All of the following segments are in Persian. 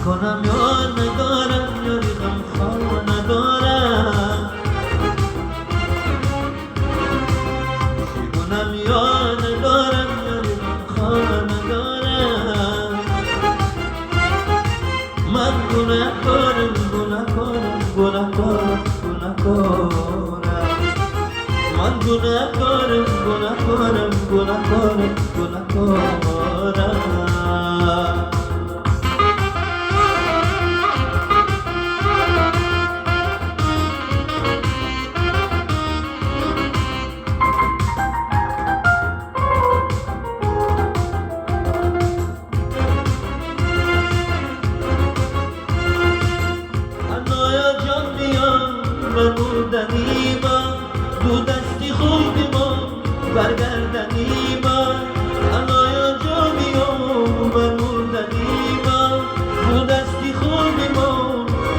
کنم یار ندارم یاری غمخوار ندارم چی کنم یار ندارم یاری غمخوار ندارم من گناهکارم گناهکارم گناهکارم گناهکارم من گناهکارم گناهکارم گناهکارم گناهکارم بردنی ما دو دستی خوبی ما برگردنی ما انایا جامی ها بردنی ما دو دستی خوبی ما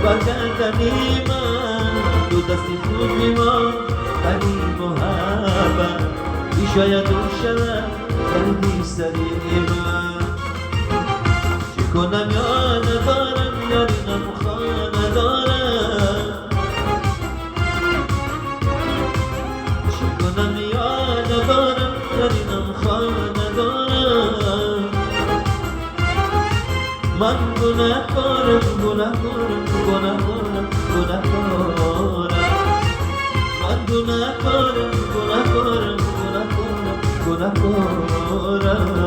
برگردنی ما دو دستی خوبی ما علی محبت ای شاید اون شود قلبی سری من چی کنم یا ندارم یاری غمخوار ندارم من گناهکارم گناهکارم گناهکارم گناهکارم من گناهکارم گناهکارم گناهکارم گناهکارم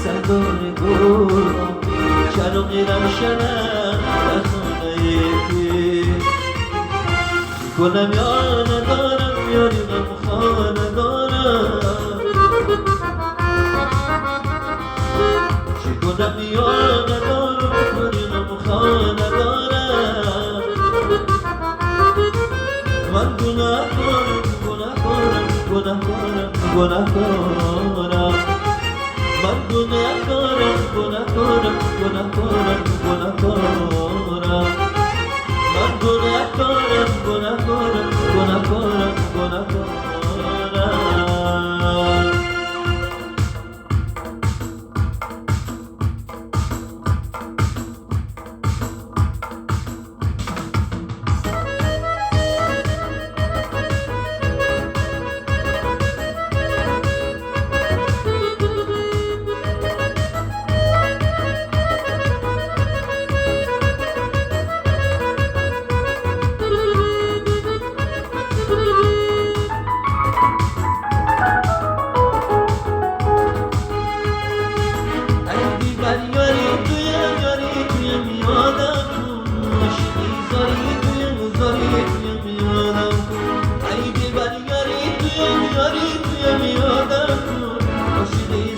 سردار گل چرا میرم شنم در خانه یکی چی کنم یا ندارم یاری غمخوار ندارم چی کنم یا ندارم یاری غمخوار ندارم من گناهکارم گناهکارم گناهکارم گناهکارم من گناهکارم گناهکارم گناهکارم گناهکارم من گناهکارم گناهکارم گناهکارم گناهکارم زاری تویم بیادم کن عاشقی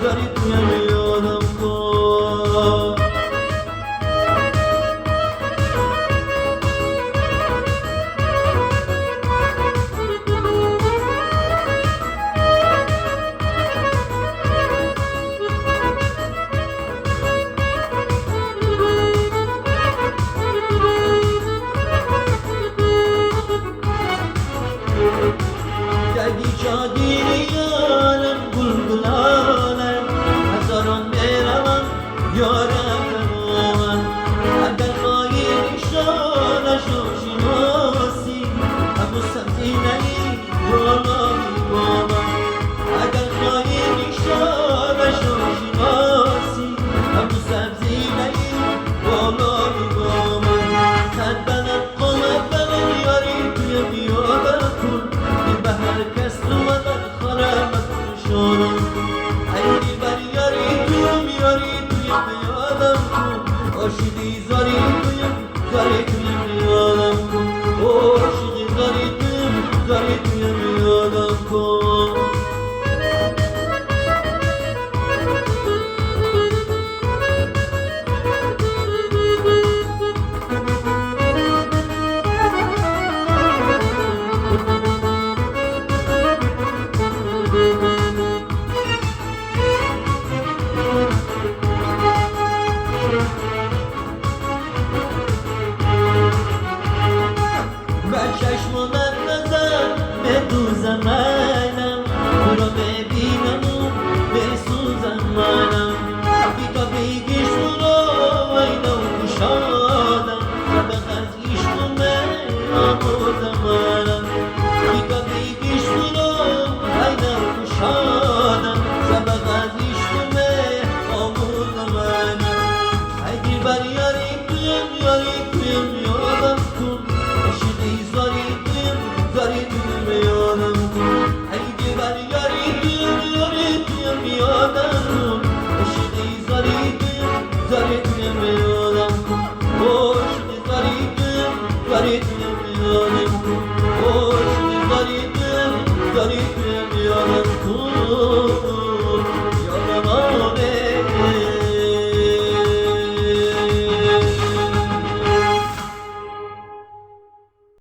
زاری تویم بیادم کن جادیانم گلگلانم هزاران میروم یارم من اگر خواهی نشانش رو شناسی ابو سمتی زنی بالایی با من اگر خواهی نیشانش رو شناسی ابرو سبزی نهی بالایی با من خط بلد قامت بلد یاری توی بیادم کن این به هر کس تو مدد خرمت شانم ایدی بر یاری توی میاری توی بیادم کن آشیدی زاری توی بیادم کن عاشقی زاری توی